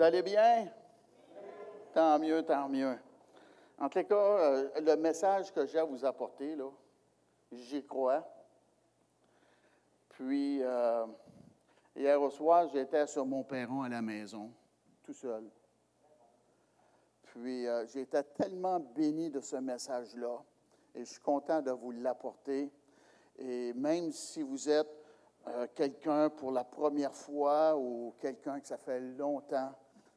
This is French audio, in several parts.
allez bien? Tant mieux, tant mieux. En tout cas, le message que j'ai à vous apporter, là, j'y crois. Puis, hier au soir, j'étais sur mon perron à la maison, tout seul. Puis, j'étais tellement béni de ce message-là. Et je suis content de vous l'apporter. Et même si vous êtes quelqu'un pour la première fois ou quelqu'un que ça fait longtemps,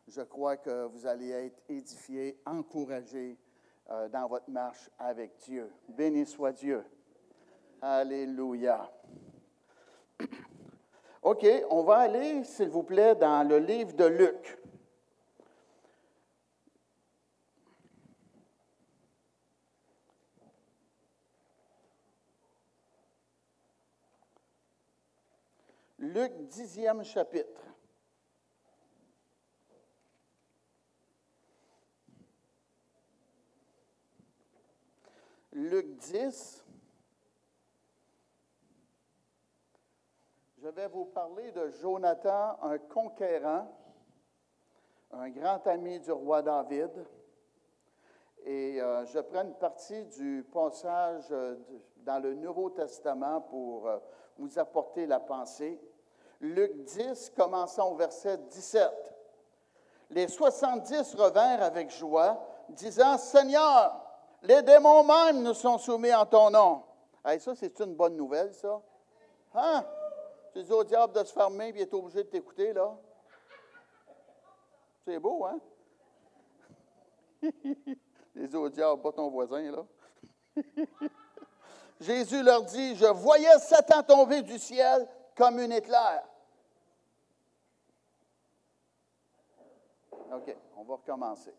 je crois que vous allez être édifié, encouragé dans votre marche avec Dieu. Béni soit Dieu. Alléluia. OK, on va aller, s'il vous plaît, dans le livre de Luc. Luc, 10e chapitre. Luc 10. Je vais vous parler de Jonathan, un conquérant, un grand ami du roi David. Et je prends une partie du passage dans le Nouveau Testament pour vous apporter la pensée. Luc 10, commençons au verset 17. Les 70 revinrent avec joie, disant, « Seigneur, les démons même nous sont soumis en ton nom. » Hey, ça, c'est une bonne nouvelle, ça? Hein? Tu dis au diable de se fermer, puis il est obligé de t'écouter, là? C'est beau, hein? Les au diable, pas ton voisin, là. Jésus leur dit, « Je voyais Satan tomber du ciel comme une éclair. » OK, on va recommencer.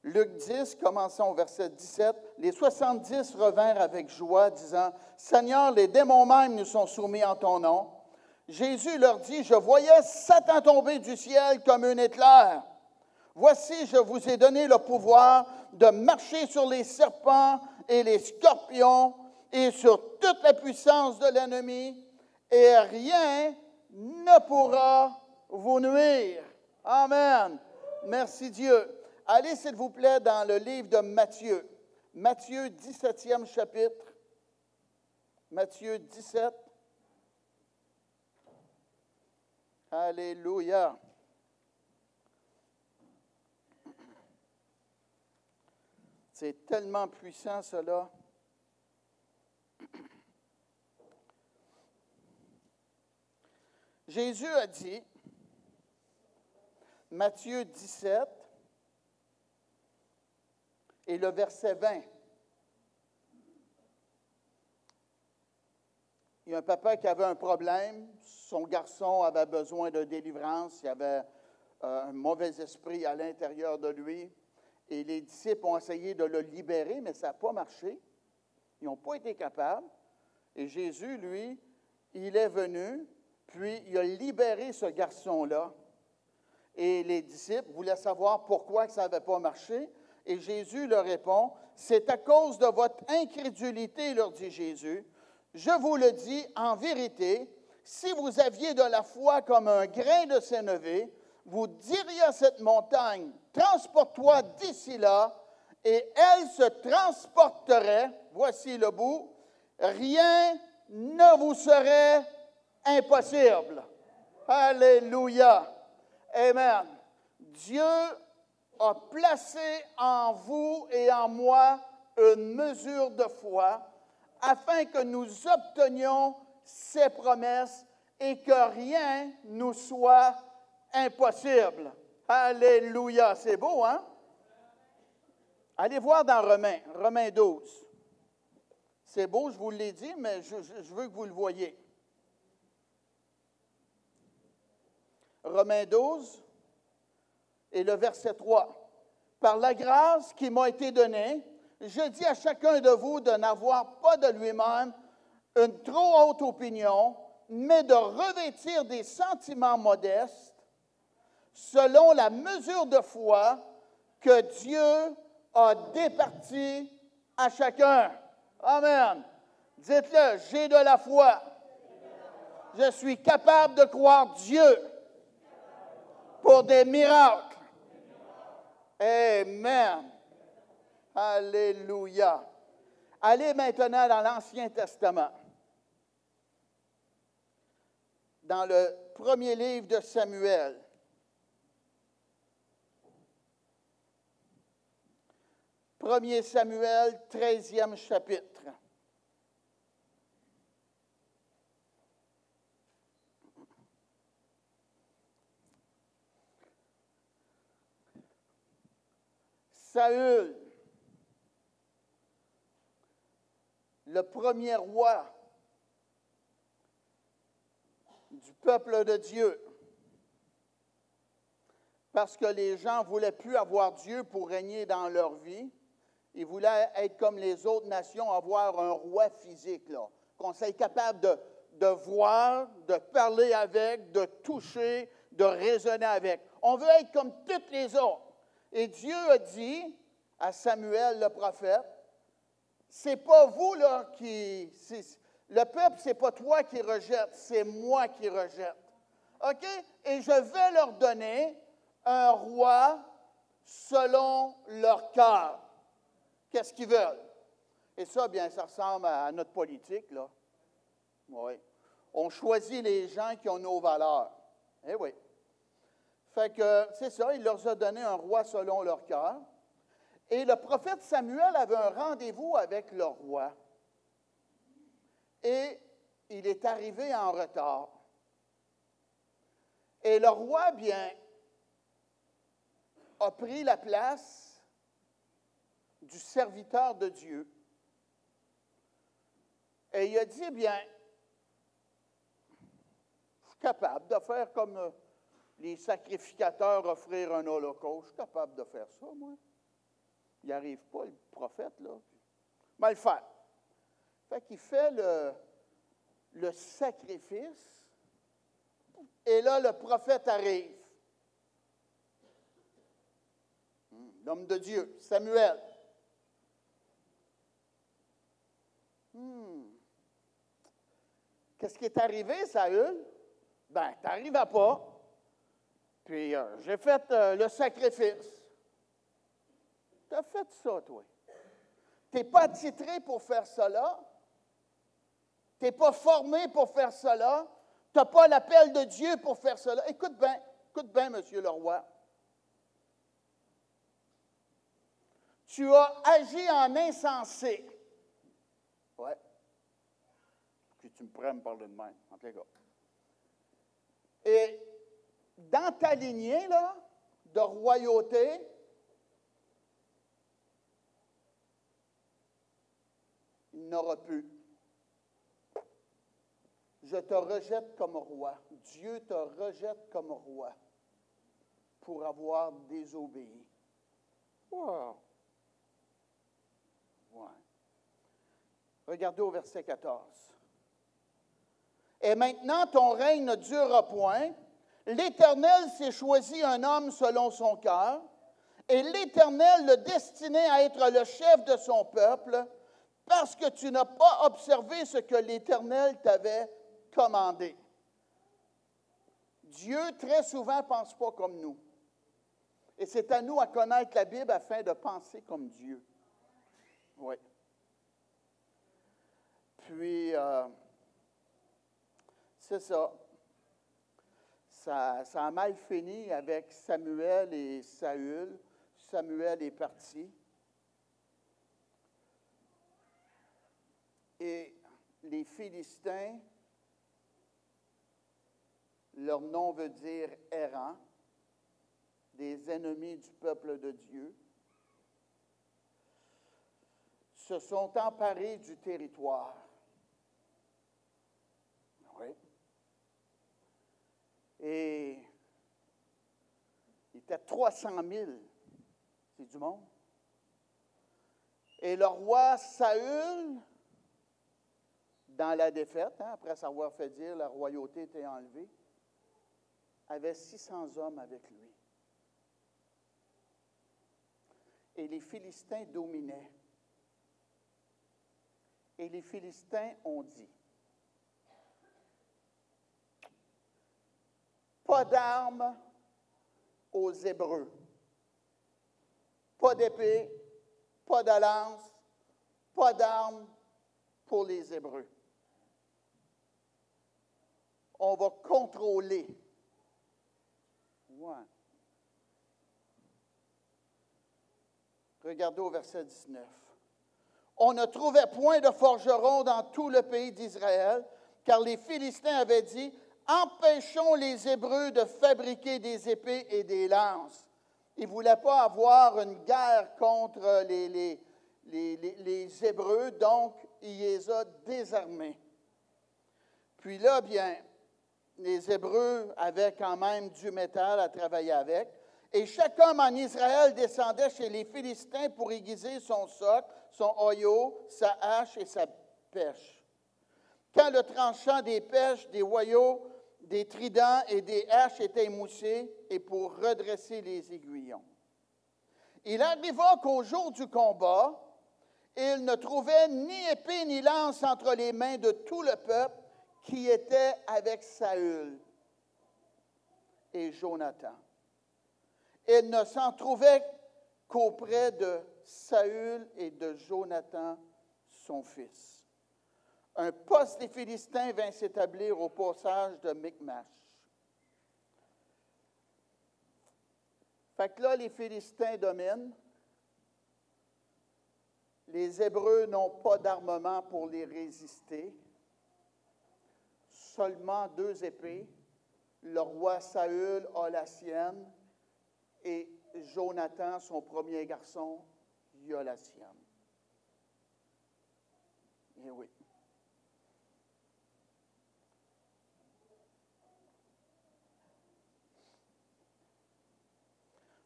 Luc 10, commençons au verset 17. Les 70 revinrent avec joie, disant, « Seigneur, les démons même nous sont soumis en ton nom. » Jésus leur dit, « Je voyais Satan tomber du ciel comme un éclair. Voici, je vous ai donné le pouvoir de marcher sur les serpents et les scorpions et sur toute la puissance de l'ennemi, et rien ne pourra vous nuire. » Amen. Merci Dieu. Allez, s'il vous plaît, dans le livre de Matthieu. Matthieu, 17e chapitre. Matthieu 17. Alléluia. C'est tellement puissant, cela. Jésus a dit, Matthieu 17, et le verset 20. Il y a un papa qui avait un problème. Son garçon avait besoin de délivrance. Il y avait un mauvais esprit à l'intérieur de lui. Et les disciples ont essayé de le libérer, mais ça n'a pas marché. Ils n'ont pas été capables. Et Jésus, lui, il est venu, puis il a libéré ce garçon-là. Et les disciples voulaient savoir pourquoi ça n'avait pas marché. Et Jésus leur répond, « C'est à cause de votre incrédulité, leur dit Jésus. Je vous le dis en vérité, si vous aviez de la foi comme un grain de sénévé, vous diriez à cette montagne, transporte-toi d'ici là, et elle se transporterait, voici le bout, rien ne vous serait impossible. » Alléluia. Amen. Dieu a placé en vous et en moi une mesure de foi afin que nous obtenions ses promesses et que rien nous soit impossible. Alléluia. C'est beau, hein? Allez voir dans Romains 12. C'est beau, je vous l'ai dit, mais je veux que vous le voyez. Romains 12 et le verset 3. « Par la grâce qui m'a été donnée, je dis à chacun de vous de n'avoir pas de lui-même une trop haute opinion, mais de revêtir des sentiments modestes, selon la mesure de foi que Dieu a départie à chacun. » Amen. Dites-le, j'ai de la foi. Je suis capable de croire Dieu pour des miracles. Amen. Alléluia. Allez maintenant dans l'Ancien Testament. Dans le premier livre de Samuel. Premier Samuel, 13e chapitre. Saül, le premier roi du peuple de Dieu, parce que les gens ne voulaient plus avoir Dieu pour régner dans leur vie. Ils voulaient être comme les autres nations, avoir un roi physique, là, qu'on soit capable de voir, de parler avec, de toucher, de raisonner avec. On veut être comme toutes les autres. Et Dieu a dit à Samuel, le prophète, c'est pas vous là le peuple, c'est pas toi qui rejette, c'est moi qui rejette. OK? Et je vais leur donner un roi selon leur cœur. Qu'est-ce qu'ils veulent? Et ça, bien, ça ressemble à notre politique, là. Oui. On choisit les gens qui ont nos valeurs. Eh oui. Fait que, c'est ça, il leur a donné un roi selon leur cœur. Et le prophète Samuel avait un rendez-vous avec le roi. Et il est arrivé en retard. Et le roi, bien, a pris la place du serviteur de Dieu. Et il a dit, bien, je suis capable de faire comme les sacrificateurs offrir un holocauste. Je suis capable de faire ça, moi. Il n'y arrive pas, le prophète, là. Mais le faire. Fait qu'il fait le sacrifice. Et là, le prophète arrive. L'homme de Dieu, Samuel. Qu'est-ce qui est arrivé, Saül? Ben, tu n'arrivais pas. Puis, j'ai fait le sacrifice. Tu as fait ça, toi. Tu n'es pas attitré pour faire cela. Tu n'es pas formé pour faire cela. Tu n'as pas l'appel de Dieu pour faire cela. Écoute bien, monsieur le roi. Tu as agi en insensé. Ouais. Que tu me prennes par le de main, en tout cas. Et dans ta lignée, là, de royauté, il n'aura plus. Je te rejette comme roi. Dieu te rejette comme roi pour avoir désobéi. Wow. Ouais. Regardez au verset 14. Et maintenant, ton règne ne durera point. L'Éternel s'est choisi un homme selon son cœur, et l'Éternel le destinait à être le chef de son peuple, parce que tu n'as pas observé ce que l'Éternel t'avait commandé. Dieu, très souvent, ne pense pas comme nous. Et c'est à nous à connaître la Bible afin de penser comme Dieu. Oui. Puis, c'est ça. Ça a mal fini avec Samuel et Saül. Samuel est parti. Et les Philistins, leur nom veut dire errant, des ennemis du peuple de Dieu, se sont emparés du territoire. Oui. Et il était 300 000. C'est du monde. Et le roi Saül, dans la défaite, après s'avoir fait dire la royauté était enlevée, avait 600 hommes avec lui. Et les Philistins dominaient. Et les Philistins ont dit, pas d'armes aux Hébreux. Pas d'épée, pas de lance, pas d'armes pour les Hébreux. On va contrôler. Ouais. Regardez au verset 19. On ne trouvait point de forgerons dans tout le pays d'Israël, car les Philistins avaient dit, empêchons les Hébreux de fabriquer des épées et des lances. Ils ne voulaient pas avoir une guerre contre les Hébreux, donc il les a désarmés. Puis là, bien, les Hébreux avaient quand même du métal à travailler avec. Et chaque homme en Israël descendait chez les Philistins pour aiguiser son soc, son hoyau, sa hache et sa pêche. Quand le tranchant des pêches, des hoyaux, des tridents et des haches était émoussé, et pour redresser les aiguillons. Il arriva qu'au jour du combat, il ne trouvait ni épée ni lance entre les mains de tout le peuple qui était avec Saül et Jonathan. Il ne s'en trouvait qu'auprès de Saül et de Jonathan, son fils. Un poste des Philistins vint s'établir au passage de Michmash. Fait que là, les Philistins dominent. Les Hébreux n'ont pas d'armement pour les résister. Seulement 2 épées. Le roi Saül a la sienne. Et Jonathan, son premier garçon, il a la sienne. Eh oui.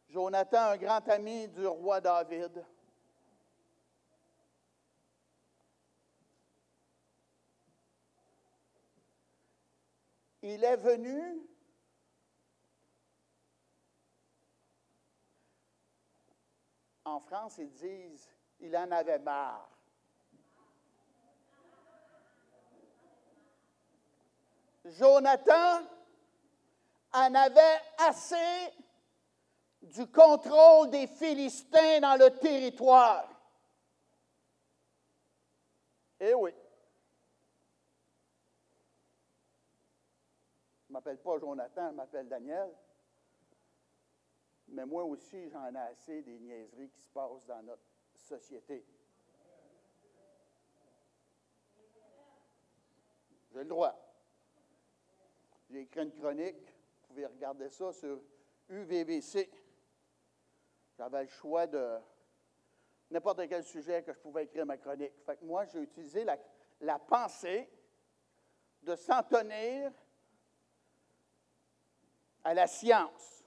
Jonathan, un grand ami du roi David. Il est venu en France, ils disent, il en avait marre. Jonathan en avait assez du contrôle des Philistins dans le territoire. Eh oui. Je ne m'appelle pas Jonathan, je m'appelle Daniel. Mais moi aussi, j'en ai assez des niaiseries qui se passent dans notre société. J'ai le droit. J'ai écrit une chronique, vous pouvez regarder ça sur UVVC. J'avais le choix de n'importe quel sujet que je pouvais écrire ma chronique. Fait que moi, j'ai utilisé la pensée de s'en tenir à la science.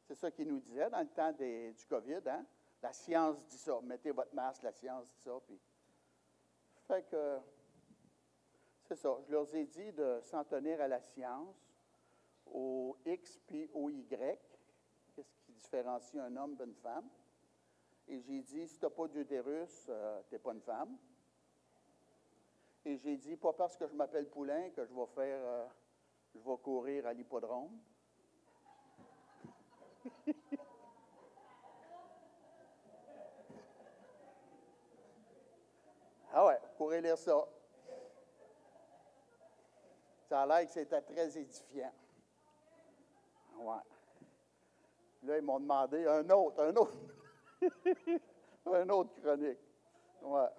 C'est ça qu'il nous disait dans le temps du COVID. Hein? La science dit ça. Mettez votre masque, la science dit ça. Puis... Fait que, c'est ça. Je leur ai dit de s'en tenir à la science, au X puis au Y. Qu'est-ce qui différencie un homme d'une femme? Et j'ai dit, si tu n'as pas d'utérus, tu n'es pas une femme. Et j'ai dit, pas parce que je m'appelle Poulain que je vais courir à l'hippodrome. Ah ouais, vous pourrez lire ça. Ça a l'air que c'était très édifiant. Ouais. Là, ils m'ont demandé un autre. Un autre chronique. Ouais.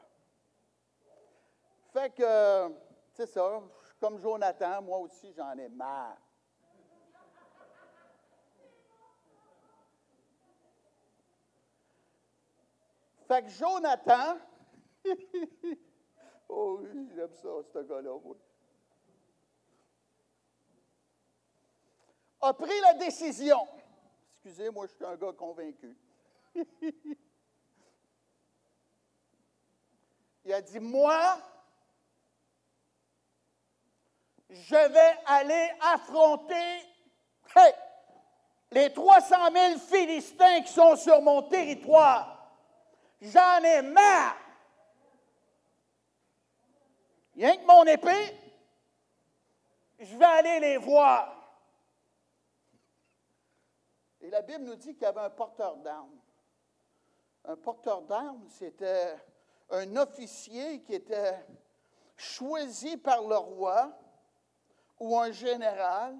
Fait que, c'est ça, comme Jonathan, moi aussi, j'en ai marre. Fait que Jonathan, oh oui, j'aime ça, ce gars-là, oui, a pris la décision. Excusez, moi, je suis un gars convaincu. Il a dit, moi, je vais aller affronter les 300 000 Philistins qui sont sur mon territoire. J'en ai marre. Rien que mon épée, je vais aller les voir. Et la Bible nous dit qu'il y avait un porteur d'armes. Un porteur d'armes, c'était un officier qui était choisi par le roi ou un général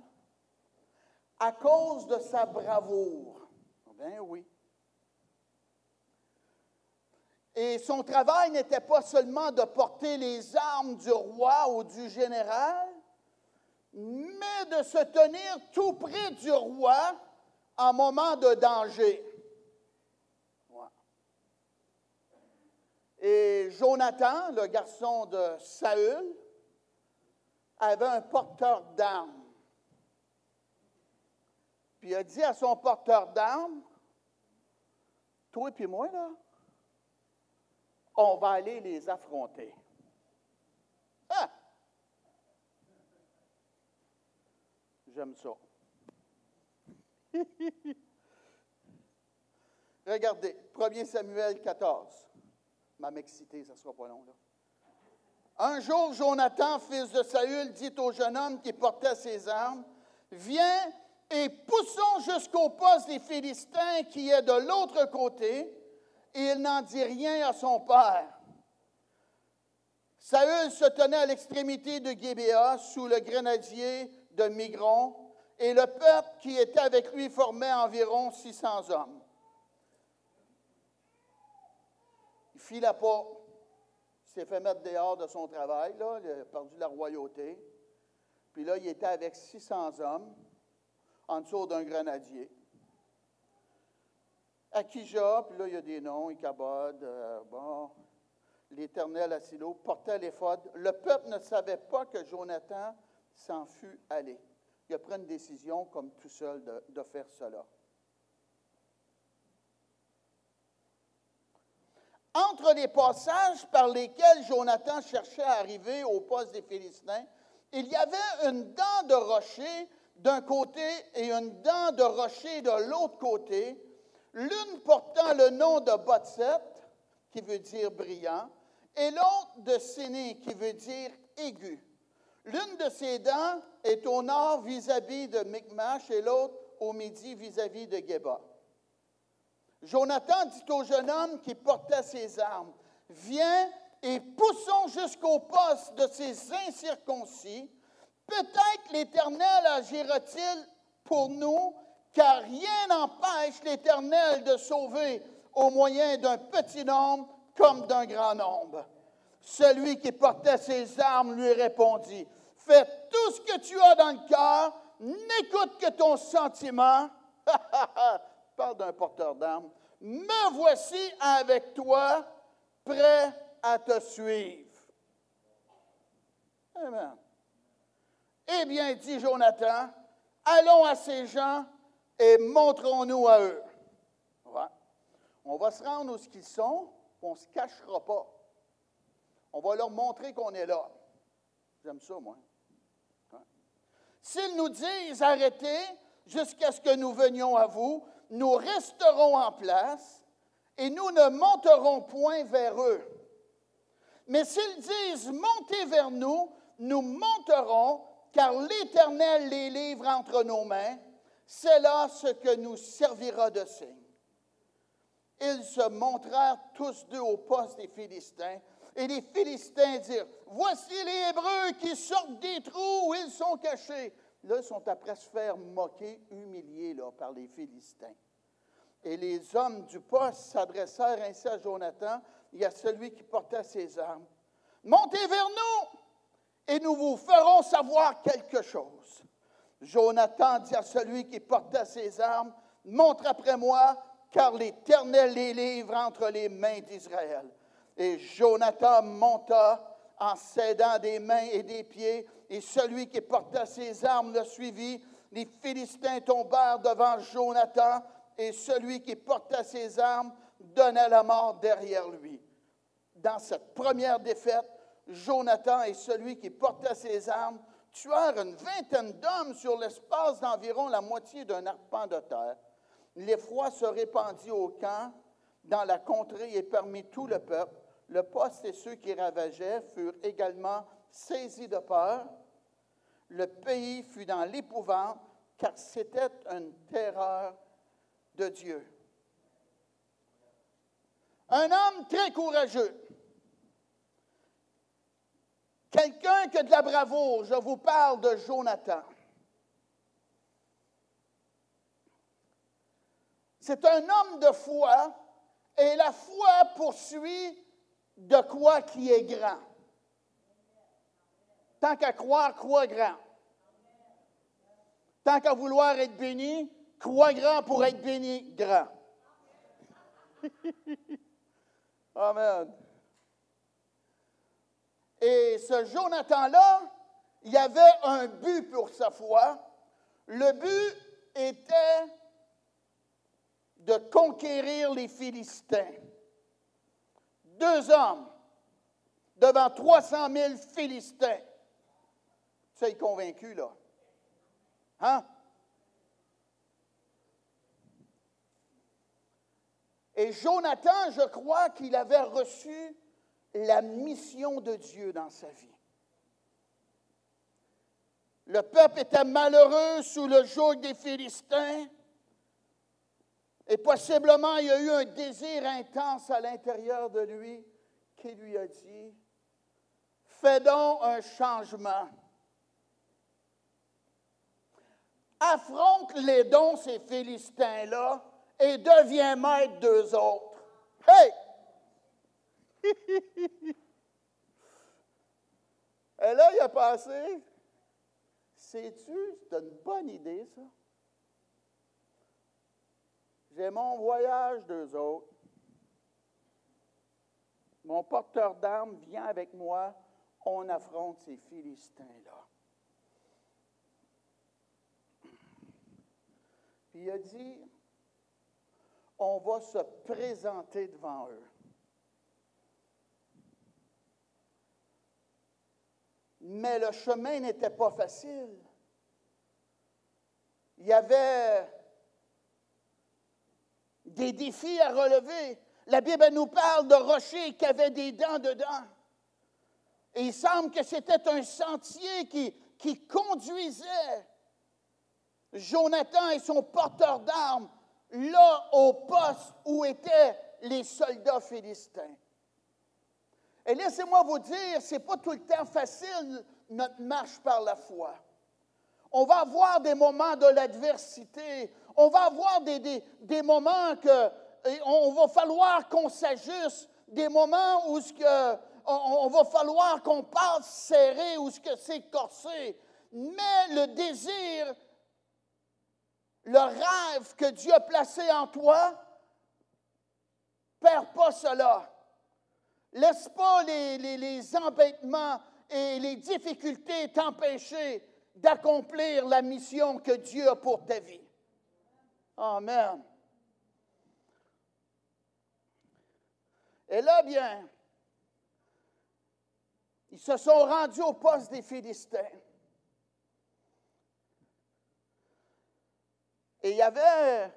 à cause de sa bravoure. Ben oui. Et son travail n'était pas seulement de porter les armes du roi ou du général, mais de se tenir tout près du roi en moment de danger. Ouais. Et Jonathan, le garçon de Saül, avait un porteur d'armes. Puis il a dit à son porteur d'armes, « Toi et puis moi, là, on va aller les affronter. » Ah! J'aime ça. Regardez, 1 Samuel 14. Ma m'exciter, ça ne sera pas long, là. Un jour, Jonathan, fils de Saül, dit au jeune homme qui portait ses armes, « Viens et poussons jusqu'au poste des Philistins qui est de l'autre côté. » Et il n'en dit rien à son père. Saül se tenait à l'extrémité de Gébéa, sous le grenadier de Migron, et le peuple qui était avec lui formait environ 600 hommes. Il fila pas. Il s'est fait mettre dehors de son travail, là, il a perdu la royauté. Puis là, il était avec 600 hommes, en dessous d'un grenadier. Akija, puis là, il y a des noms, Ichabod, l'Éternel à Silo, portait l'éphod. Le peuple ne savait pas que Jonathan s'en fût allé. Il a pris une décision, comme tout seul, de faire cela. Entre les passages par lesquels Jonathan cherchait à arriver au poste des Philistins, il y avait une dent de rocher d'un côté et une dent de rocher de l'autre côté, l'une portant le nom de Botset, qui veut dire brillant, et l'autre de Séné, qui veut dire aigu. L'une de ces dents est au nord vis-à-vis de Michmash et l'autre au midi vis-à-vis de Geba. Jonathan dit au jeune homme qui portait ses armes, « Viens et poussons jusqu'au poste de ces incirconcis. Peut-être l'Éternel agira-t-il pour nous, car rien n'empêche l'Éternel de sauver au moyen d'un petit nombre comme d'un grand nombre. » Celui qui portait ses armes lui répondit, « Fais tout ce que tu as dans le cœur, n'écoute que ton sentiment. » Parle d'un porteur d'armes. « Me voici avec toi, prêt à te suivre. » Amen. Eh bien, dit Jonathan, allons à ces gens et montrons-nous à eux. Ouais. On va se rendre où ils sont, on ne se cachera pas. On va leur montrer qu'on est là. J'aime ça, moi. Ouais. S'ils nous disent arrêtez jusqu'à ce que nous venions à vous, nous resterons en place et nous ne monterons point vers eux. Mais s'ils disent montez vers nous, nous monterons, car l'Éternel les livre entre nos mains. C'est là ce que nous servira de signe. Ils se montrèrent tous deux au poste des Philistins, et les Philistins dirent, « Voici les Hébreux qui sortent des trous où ils sont cachés. » Là, ils sont après se faire moquer, humilier là, par les Philistins. Et les hommes du poste s'adressèrent ainsi à Jonathan et à celui qui portait ses armes. « Montez vers nous, et nous vous ferons savoir quelque chose. » Jonathan dit à celui qui portait ses armes, « Montre après moi, car l'Éternel les livre entre les mains d'Israël. » Et Jonathan monta en s'aidant des mains et des pieds, et celui qui portait ses armes le suivit. Les Philistins tombèrent devant Jonathan, et celui qui portait ses armes donna la mort derrière lui. Dans cette première défaite, Jonathan et celui qui portait ses armes tuèrent une vingtaine d'hommes sur l'espace d'environ la moitié d'un arpent de terre. L'effroi se répandit au camp, dans la contrée et parmi tout le peuple. Le poste et ceux qui ravageaient furent également saisis de peur. Le pays fut dans l'épouvante, car c'était une terreur de Dieu. Un homme très courageux. Quelqu'un qui a de la bravoure. Je vous parle de Jonathan. C'est un homme de foi, et la foi poursuit de quoi qui est grand. Tant qu'à croire, crois grand. Tant qu'à vouloir être béni, crois grand pour être béni grand. Amen. Et ce Jonathan-là, il y avait un but pour sa foi. Le but était de conquérir les Philistins. 2 hommes devant 300 000 Philistins. Ça, il est convaincu, là. Hein? Et Jonathan, je crois qu'il avait reçu la mission de Dieu dans sa vie. Le peuple était malheureux sous le joug des Philistins. Et possiblement, il y a eu un désir intense à l'intérieur de lui qui lui a dit, fais donc un changement. Affronte-les donc, ces Philistins-là, et deviens maître d'eux autres. Hey! Et là, il a pensé, sais-tu, c'est une bonne idée, ça. J'ai mon voyage d'eux autres. Mon porteur d'armes vient avec moi. On affronte ces Philistins-là. Puis il a dit, on va se présenter devant eux. Mais le chemin n'était pas facile. Il y avait des défis à relever. La Bible nous parle de rochers qui avaient des dents dedans. Et il semble que c'était un sentier qui conduisait Jonathan et son porteur d'armes là au poste où étaient les soldats philistins. Et laissez-moi vous dire, ce n'est pas tout le temps facile notre marche par la foi. On va avoir des moments de l'adversité. On va avoir des moments on va falloir qu'on s'ajuste, des moments où on va falloir qu'on passe serré, où c'est corsé. Mais le désir, le rêve que Dieu a placé en toi, perds pas cela. Laisse pas les embêtements et les difficultés t'empêcher d'accomplir la mission que Dieu a pour ta vie. Amen. Et là, bien, ils se sont rendus au poste des Philistins. Et il y avait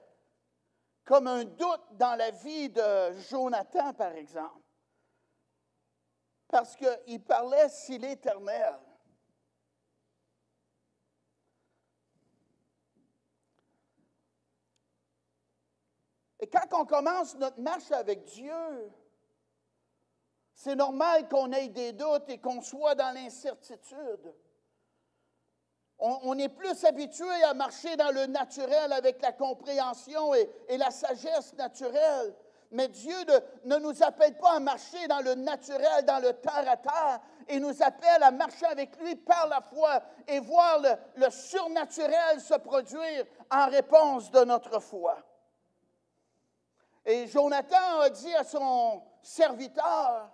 comme un doute dans la vie de Jonathan, par exemple. Parce qu'il parlait, si l'Éternel. Et quand on commence notre marche avec Dieu, c'est normal qu'on ait des doutes et qu'on soit dans l'incertitude. On est plus habitué à marcher dans le naturel avec la compréhension et la sagesse naturelle. Mais Dieu ne nous appelle pas à marcher dans le naturel, dans le terre à terre. Il nous appelle à marcher avec lui par la foi et voir le surnaturel se produire en réponse de notre foi. Et Jonathan a dit à son serviteur,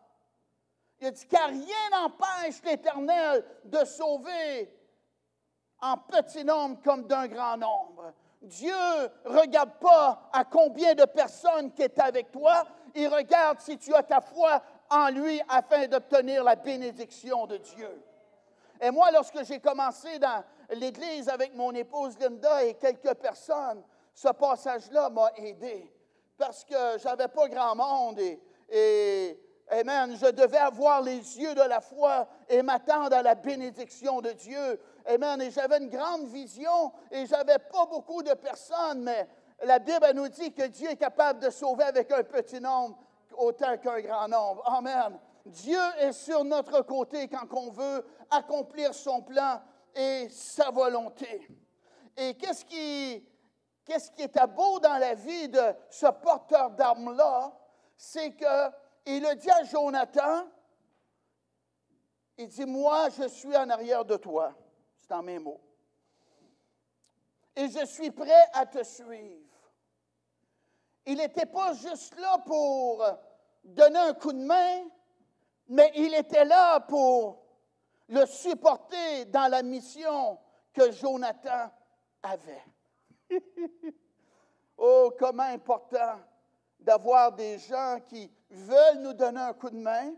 il a dit, car rien n'empêche l'Éternel de sauver en petit nombre comme d'un grand nombre. Dieu ne regarde pas à combien de personnes qui est avec toi, il regarde si tu as ta foi en lui afin d'obtenir la bénédiction de Dieu. Et moi, lorsque j'ai commencé dans l'Église avec mon épouse Linda et quelques personnes, ce passage-là m'a aidé parce que je n'avais pas grand monde et amen, je devais avoir les yeux de la foi et m'attendre à la bénédiction de Dieu. Amen. Et j'avais une grande vision et je n'avais pas beaucoup de personnes, mais la Bible elle nous dit que Dieu est capable de sauver avec un petit nombre autant qu'un grand nombre. Amen. Dieu est sur notre côté quand on veut accomplir son plan et sa volonté. Et qu'est-ce qui était beau dans la vie de ce porteur d'armes-là, c'est qu'il a dit à Jonathan, il dit, moi, je suis en arrière de toi. C'est en mes mots. Et je suis prêt à te suivre. Il n'était pas juste là pour donner un coup de main, mais il était là pour le supporter dans la mission que Jonathan avait. Oh, comment important d'avoir des gens qui veulent nous donner un coup de main,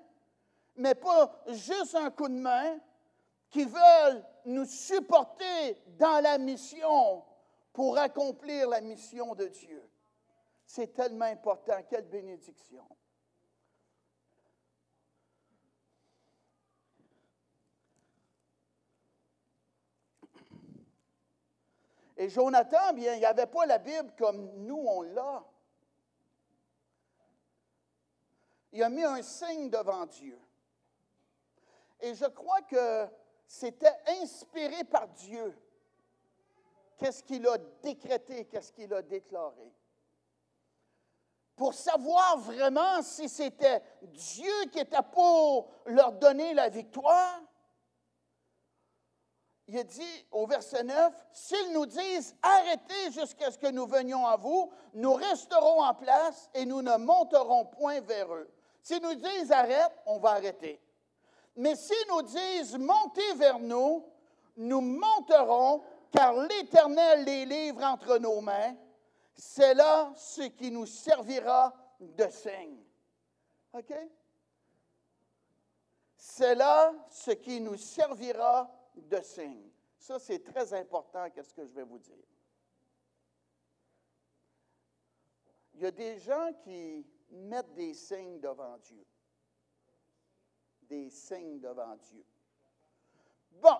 mais pas juste un coup de main, qui veulent nous supporter dans la mission pour accomplir la mission de Dieu. C'est tellement important. Quelle bénédiction. Et Jonathan, bien, il n'y avait pas la Bible comme nous, on l'a. Il a mis un signe devant Dieu. Et je crois que c'était inspiré par Dieu. Qu'est-ce qu'il a décrété, qu'est-ce qu'il a déclaré. Pour savoir vraiment si c'était Dieu qui était pour leur donner la victoire, il a dit au verset 9, « S'ils nous disent « Arrêtez jusqu'à ce que nous venions à vous, nous resterons en place et nous ne monterons point vers eux. » S'ils nous disent « Arrête », on va arrêter. Mais s'ils nous disent « Montez vers nous », nous monterons, car l'Éternel les livre entre nos mains. C'est là ce qui nous servira de signe. OK? C'est là ce qui nous servira de signe. Ça, c'est très important, qu'est-ce que je vais vous dire. Il y a des gens qui mettent des signes devant Dieu. Des signes devant Dieu. Bon.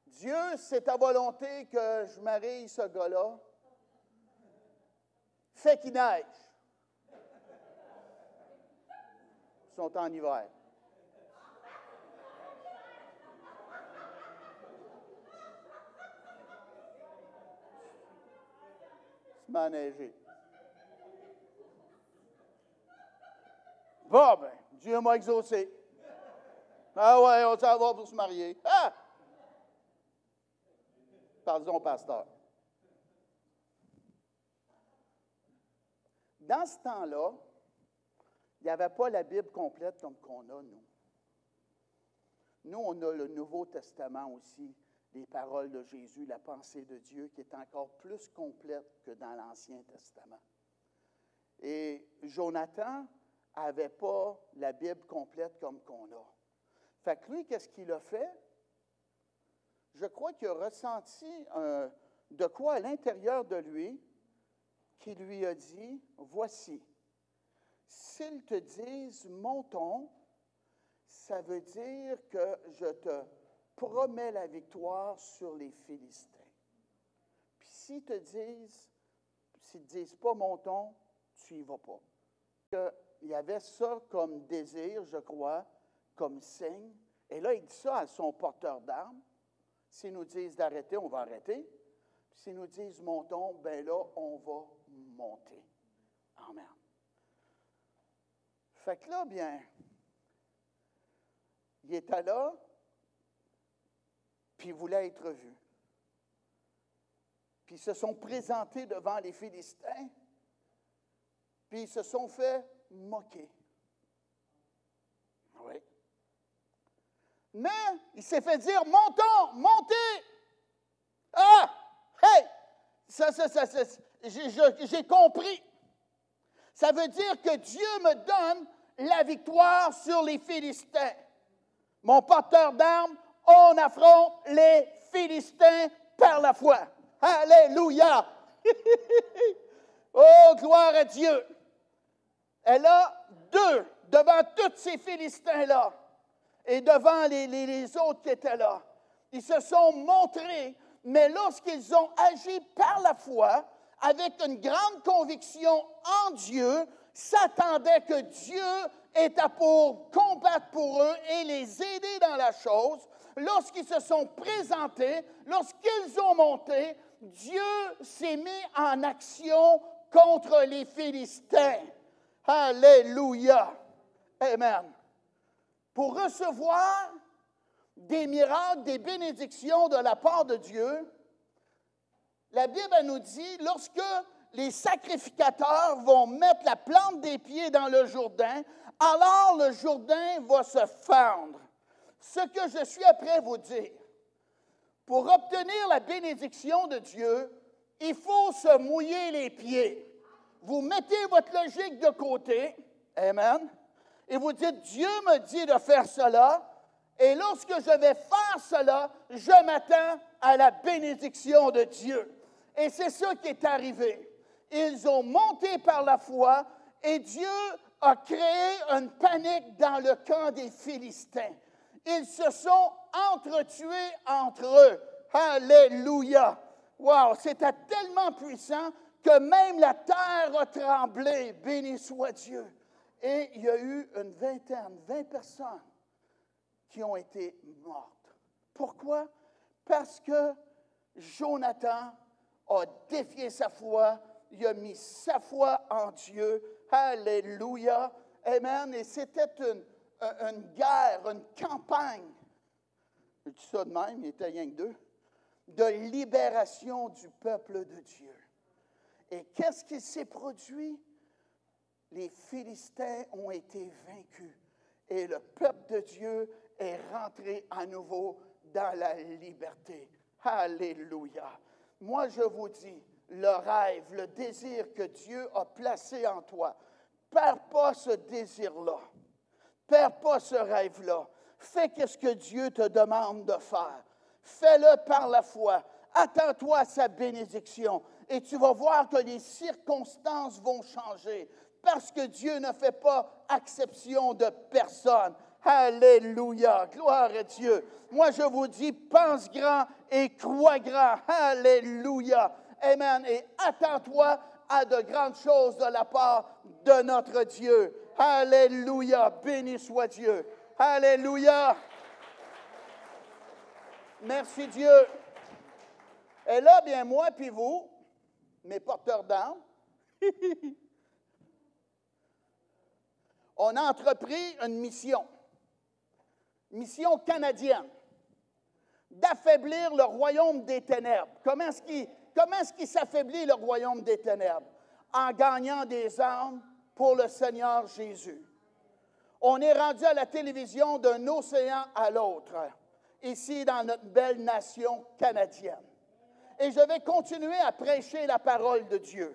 Dieu, c'est ta volonté que je marie ce gars-là. Fait qu'il neige. Ils sont en hiver. Il m'a neigé. Bon, ben, Dieu m'a exaucé. Ah ouais, on s'en va pour se marier. Ah! Pardon, pasteur. Dans ce temps-là, il n'y avait pas la Bible complète comme qu'on a, nous. Nous, on a le Nouveau Testament aussi, les paroles de Jésus, la pensée de Dieu, qui est encore plus complète que dans l'Ancien Testament. Et Jonathan n'avait pas la Bible complète comme qu'on a. Fait que lui, qu'est-ce qu'il a fait? Je crois qu'il a ressenti de quoi à l'intérieur de lui qui lui a dit, voici, s'ils te disent montons, ça veut dire que je te promets la victoire sur les Philistins. Puis s'ils te disent pas montons, tu n'y vas pas. Il y avait ça comme désir, je crois, comme signe. Et là, il dit ça à son porteur d'armes. S'ils nous disent d'arrêter, on va arrêter. S'ils nous disent montons, bien là, on va monter. Amen. Fait que là, bien, il était là, puis il voulait être vu. Puis ils se sont présentés devant les Philistins, puis ils se sont fait moquer. Oui. Mais il s'est fait dire, montons, montez. Ah, hey, j'ai compris. Ça veut dire que Dieu me donne la victoire sur les Philistins. Mon porteur d'armes, on affronte les Philistins par la foi. Alléluia. Oh, gloire à Dieu. Et là, devant tous ces Philistins-là, et devant les autres qui étaient là, ils se sont montrés mais lorsqu'ils ont agi par la foi, avec une grande conviction en Dieu, s'attendaient que Dieu était pour combattre pour eux et les aider dans la chose. Lorsqu'ils se sont présentés, lorsqu'ils ont monté, Dieu s'est mis en action contre les Philistins. Alléluia. Amen. Pour recevoir des miracles, des bénédictions de la part de Dieu, la Bible nous dit, lorsque les sacrificateurs vont mettre la plante des pieds dans le Jourdain, alors le Jourdain va se fendre. Ce que je suis après vous dire, pour obtenir la bénédiction de Dieu, il faut se mouiller les pieds. Vous mettez votre logique de côté, amen, et vous dites, Dieu me dit de faire cela, et lorsque je vais faire cela, je m'attends à la bénédiction de Dieu. Et c'est ça qui est arrivé. Ils ont monté par la foi, et Dieu a créé une panique dans le camp des Philistins. Ils se sont entretués entre eux. Alléluia! Wow! C'était tellement puissant que même la terre a tremblé. Béni soit Dieu. Et il y a eu une vingtaine, 20 personnes qui ont été mortes. Pourquoi? Parce que Jonathan a défié sa foi, il a mis sa foi en Dieu. Alléluia! Amen! Et c'était une guerre, une campagne, je dis ça de même, il était rien que deux, de libération du peuple de Dieu. Et qu'est-ce qui s'est produit? Les Philistins ont été vaincus et le peuple de Dieu est rentré à nouveau dans la liberté. Alléluia! Moi, je vous dis, le rêve, le désir que Dieu a placé en toi, perds pas ce désir-là. Perds pas ce rêve-là. Fais ce que Dieu te demande de faire. Fais-le par la foi. Attends-toi à sa bénédiction. Et tu vas voir que les circonstances vont changer. Parce que Dieu ne fait pas exception de personne. Alléluia. Gloire à Dieu. Moi, je vous dis, pense grand et crois grand. Alléluia. Amen. Et attends-toi à de grandes choses de la part de notre Dieu. Alléluia. Béni soit Dieu. Alléluia. Merci Dieu. Et là, bien moi puis vous, mes porteurs d'âme, on a entrepris une mission canadienne, d'affaiblir le royaume des ténèbres. Comment est-ce qu'il s'affaiblit le royaume des ténèbres? En gagnant des âmes pour le Seigneur Jésus. On est rendu à la télévision d'un océan à l'autre, ici dans notre belle nation canadienne. Et je vais continuer à prêcher la parole de Dieu.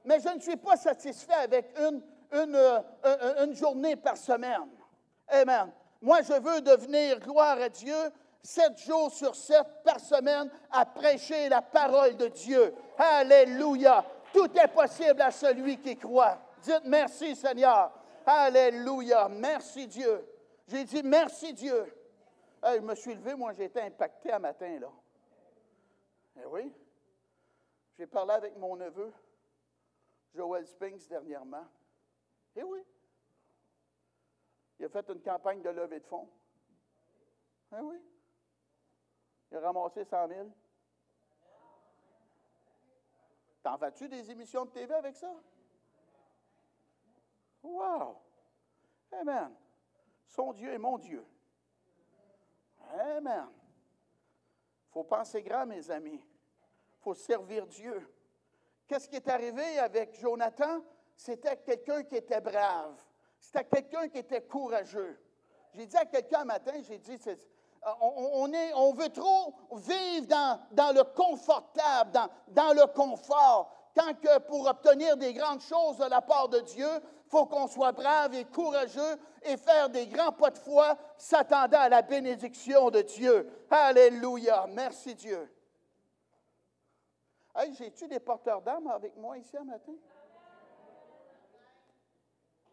Mais je ne suis pas satisfait avec une journée par semaine. Amen. Moi, je veux devenir, gloire à Dieu, 7 jours sur 7 par semaine à prêcher la parole de Dieu. Alléluia. Tout est possible à celui qui croit. Dites merci, Seigneur. Alléluia. Merci Dieu. J'ai dit merci Dieu. Hey, je me suis levé, moi, j'ai été impacté un matin, là. Eh oui. J'ai parlé avec mon neveu, Joel Spinks, dernièrement. Eh oui. Il a fait une campagne de levée de fonds. Eh oui. Il a ramassé 100 000. T'en vas-tu des émissions de TV avec ça? Wow! Amen. Son Dieu est mon Dieu. Amen. Il faut penser grand, mes amis. Il faut servir Dieu. Qu'est-ce qui est arrivé avec Jonathan? C'était quelqu'un qui était brave. C'était quelqu'un qui était courageux. J'ai dit à quelqu'un un matin, j'ai dit, on veut trop vivre dans le confortable, dans le confort. Quand que pour obtenir des grandes choses de la part de Dieu, il faut qu'on soit brave et courageux et faire des grands pas de foi, s'attendant à la bénédiction de Dieu. Alléluia. Merci Dieu. Hey, j'ai-tu des porteurs d'âme avec moi ici un matin?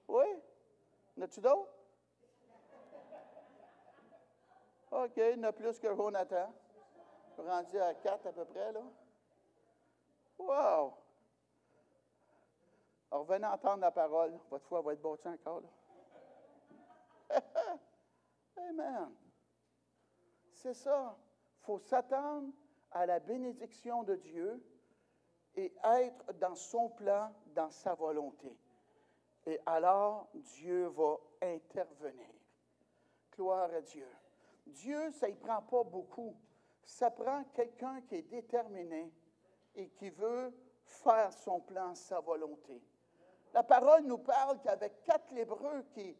Oui? En as-tu d'autres? OK, il y en a plus que Jonathan. Rendu à 4 à peu près, là. Wow! Alors, revenez entendre la parole. Votre foi va être bâtie encore, là. Amen. C'est ça. Il faut s'attendre à la bénédiction de Dieu et être dans son plan, dans sa volonté. Et alors, Dieu va intervenir. Gloire à Dieu. Dieu, ça ne prend pas beaucoup. Ça prend quelqu'un qui est déterminé et qui veut faire son plan, sa volonté. La parole nous parle qu'avec 4 lépreux qui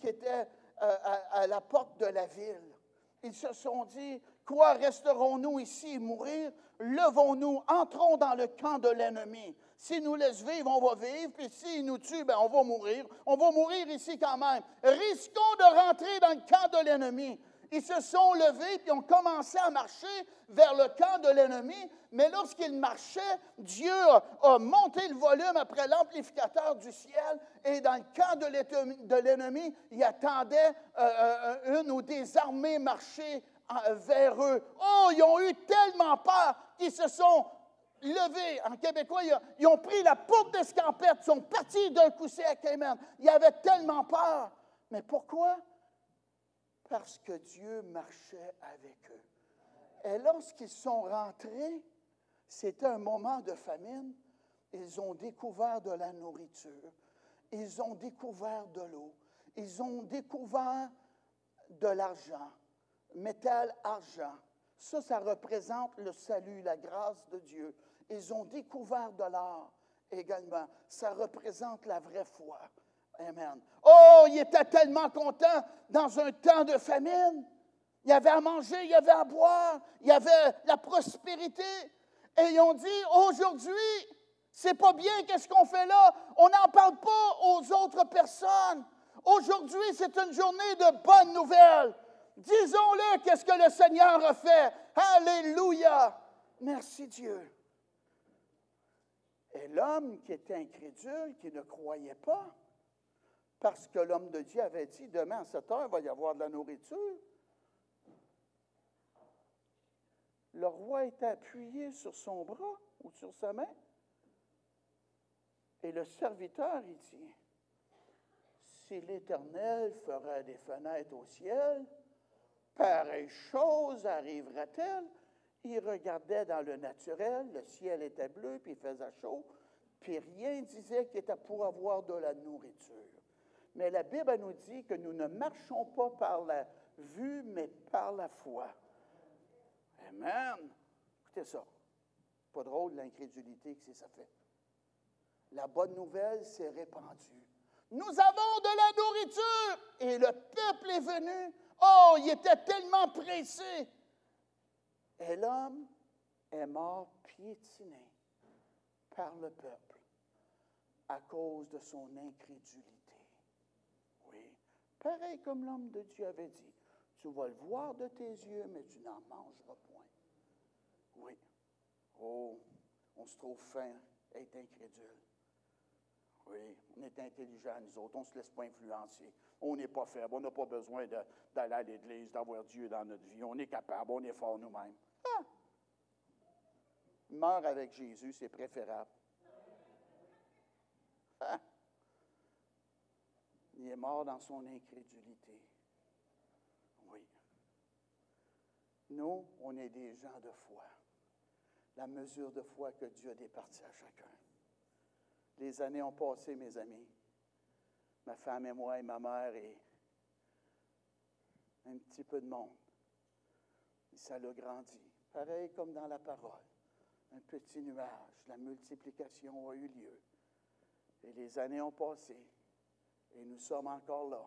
étaient à la porte de la ville, ils se sont dit, quoi, resterons-nous ici et mourir? Levons-nous, entrons dans le camp de l'ennemi. S'il nous laisse vivre, on va vivre, puis s'il nous tue, on va mourir. On va mourir ici quand même. Risquons de rentrer dans le camp de l'ennemi. Ils se sont levés, puis ont commencé à marcher vers le camp de l'ennemi. Mais lorsqu'ils marchaient, Dieu a monté le volume après l'amplificateur du ciel. Et dans le camp de l'ennemi, il attendait une ou des armées marcher vers eux. Oh, ils ont eu tellement peur qu'ils se sont levés. En québécois, ils ont pris la poupe d'escampette, ils sont partis d'un coup sec. Amen. Ils avaient tellement peur. Mais pourquoi? Parce que Dieu marchait avec eux. Et lorsqu'ils sont rentrés, c'était un moment de famine. Ils ont découvert de la nourriture. Ils ont découvert de l'eau. Ils ont découvert de l'argent. Métal, argent. Ça représente le salut, la grâce de Dieu. Ils ont découvert de l'or également. Ça représente la vraie foi. Amen. Oh, ils étaient tellement contents dans un temps de famine. Il y avait à manger, il y avait à boire, il y avait la prospérité. Et ils ont dit, aujourd'hui, c'est pas bien qu'est-ce qu'on fait là. On n'en parle pas aux autres personnes. Aujourd'hui, c'est une journée de bonnes nouvelles. Disons-le, qu'est-ce que le Seigneur a fait. Alléluia. Merci Dieu. Et l'homme qui était incrédule, qui ne croyait pas, parce que l'homme de Dieu avait dit, demain à 7 heures, il va y avoir de la nourriture. Le roi était appuyé sur son bras ou sur sa main. Et le serviteur, il dit, si l'Éternel ferait des fenêtres au ciel, pareille chose arrivera-t-elle? Il regardait dans le naturel, le ciel était bleu, puis il faisait chaud, puis rien disait qu'il était pour avoir de la nourriture. Mais la Bible nous dit que nous ne marchons pas par la vue, mais par la foi. Amen. Écoutez ça. Pas drôle l'incrédulité que ça fait. La bonne nouvelle s'est répandue. Nous avons de la nourriture! Et le peuple est venu. Oh, il était tellement pressé. Et l'homme est mort piétiné par le peuple à cause de son incrédulité. Oui, pareil comme l'homme de Dieu avait dit, tu vas le voir de tes yeux, mais tu n'en mangeras point. Oui. Oh, on se trouve fin à être incrédule. Oui, on est intelligent, nous autres, on ne se laisse pas influencer. On n'est pas faible, on n'a pas besoin d'aller à l'église, d'avoir Dieu dans notre vie. On est capable, on est fort nous-mêmes. Ah! Meurs avec Jésus, c'est préférable. Ah! Il est mort dans son incrédulité. Oui. Nous, on est des gens de foi. La mesure de foi que Dieu a départie à chacun. Les années ont passé, mes amis. Ma femme et moi et ma mère et un petit peu de monde. Et ça l'a grandi. Pareil comme dans la parole. Un petit nuage. La multiplication a eu lieu. Et les années ont passé. Et nous sommes encore là.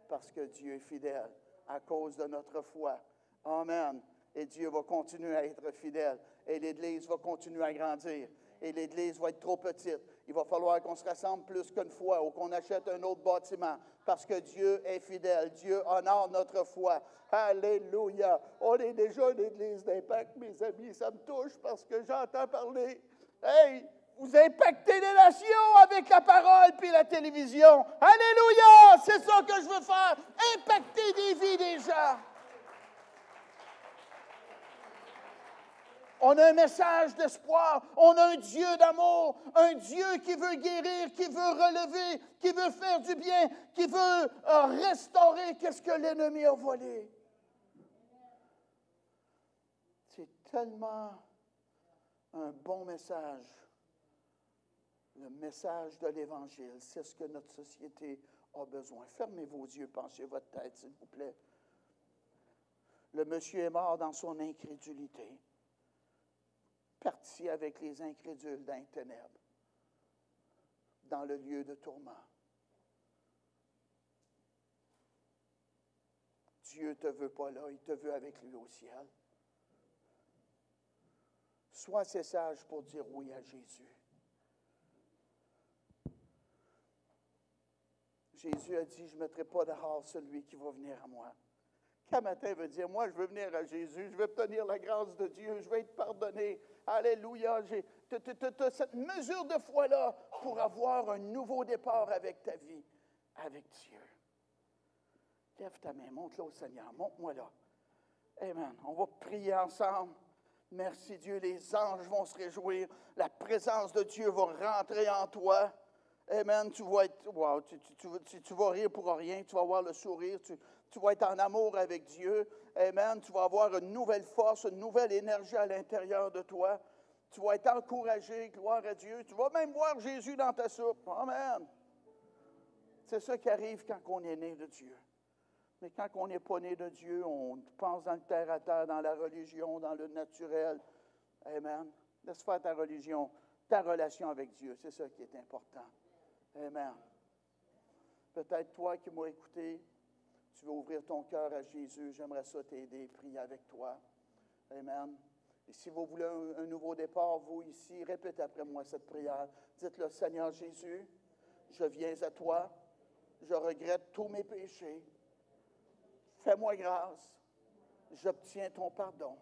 Parce que Dieu est fidèle à cause de notre foi. Amen. Et Dieu va continuer à être fidèle. Et l'Église va continuer à grandir. Et l'Église va être trop petite. Il va falloir qu'on se rassemble plus qu'une fois ou qu'on achète un autre bâtiment parce que Dieu est fidèle. Dieu honore notre foi. Alléluia. On est déjà une Église d'impact, mes amis. Ça me touche parce que j'entends parler. Hey, vous impactez les nations avec la parole puis la télévision. Alléluia. C'est ça que je veux faire. Impacter des vies des gens. On a un message d'espoir. On a un Dieu d'amour, un Dieu qui veut guérir, qui veut relever, qui veut faire du bien, qui veut restaurer qu'est-ce que l'ennemi a volé. C'est tellement un bon message. Le message de l'Évangile, c'est ce que notre société a besoin. Fermez vos yeux, penchez votre tête, s'il vous plaît. Le monsieur est mort dans son incrédulité, parti avec les incrédules dans les ténèbres, dans le lieu de tourment. Dieu ne te veut pas là, il te veut avec lui au ciel. Sois assez sage pour dire oui à Jésus. Jésus a dit, je ne mettrai pas dehors celui qui va venir à moi. Quand matin veut dire, moi je veux venir à Jésus, je veux obtenir la grâce de Dieu, je veux être pardonné. Alléluia, tu as cette mesure de foi-là pour avoir un nouveau départ avec ta vie, avec Dieu. Lève ta main, montre-la au Seigneur, montre-moi là. Amen. On va prier ensemble. Merci Dieu, les anges vont se réjouir. La présence de Dieu va rentrer en toi. Amen. Tu vas être, wow, tu vas rire pour rien, tu vas avoir le sourire, tu vas être en amour avec Dieu. Amen. Tu vas avoir une nouvelle force, une nouvelle énergie à l'intérieur de toi. Tu vas être encouragé, gloire à Dieu. Tu vas même voir Jésus dans ta soupe. Amen. C'est ça qui arrive quand on est né de Dieu. Mais quand on n'est pas né de Dieu, on pense dans le terre-à-terre, dans la religion, dans le naturel. Amen. Laisse faire ta religion, ta relation avec Dieu. C'est ça qui est important. Amen. Peut-être toi qui m'as écouté, tu veux ouvrir ton cœur à Jésus. J'aimerais ça t'aider, prier avec toi. Amen. Et si vous voulez un nouveau départ, vous ici, répétez après moi cette prière. Dites-le, Seigneur Jésus, je viens à toi. Je regrette tous mes péchés. Fais-moi grâce. J'obtiens ton pardon.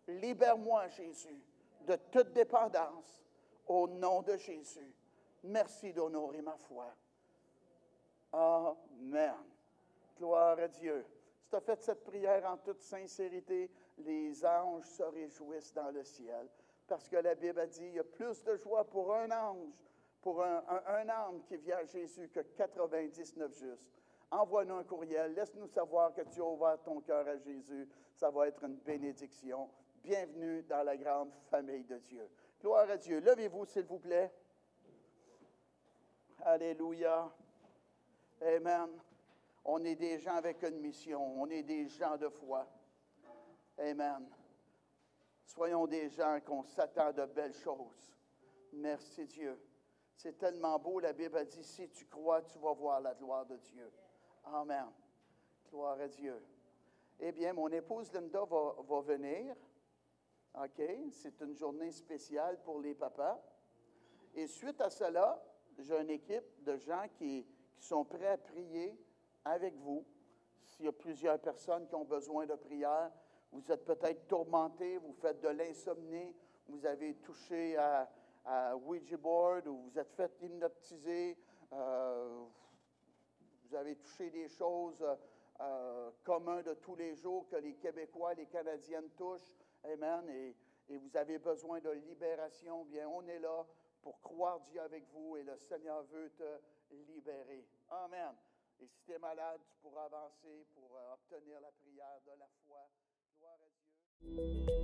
Libère-moi, Jésus, de toute dépendance. Au nom de Jésus. Merci d'honorer ma foi. Amen. Gloire à Dieu. Si tu as fait cette prière en toute sincérité, les anges se réjouissent dans le ciel. Parce que la Bible a dit, il y a plus de joie pour un ange, pour un âme qui vient à Jésus que 99 justes. Envoie-nous un courriel, laisse-nous savoir que tu as ouvert ton cœur à Jésus. Ça va être une bénédiction. Bienvenue dans la grande famille de Dieu. Gloire à Dieu. Levez-vous, s'il vous plaît. Alléluia. Amen. On est des gens avec une mission. On est des gens de foi. Amen. Soyons des gens qu'on s'attend de belles choses. Merci Dieu. C'est tellement beau, la Bible a dit, si tu crois, tu vas voir la gloire de Dieu. Amen. Gloire à Dieu. Eh bien, mon épouse Linda va venir. OK? C'est une journée spéciale pour les papas. Et suite à cela, j'ai une équipe de gens qui sont prêts à prier avec vous. S'il y a plusieurs personnes qui ont besoin de prière, vous êtes peut-être tourmentés, vous faites de l'insomnie, vous avez touché à Ouija board ou vous êtes fait hypnotiser, vous avez touché des choses communes de tous les jours que les Québécois, les Canadiennes touchent. Amen. Et vous avez besoin de libération. Bien, on est là pour croire Dieu avec vous et le Seigneur veut te libérer. Amen. Et si tu es malade, tu pourras avancer pour obtenir la prière de la foi. Gloire à Dieu.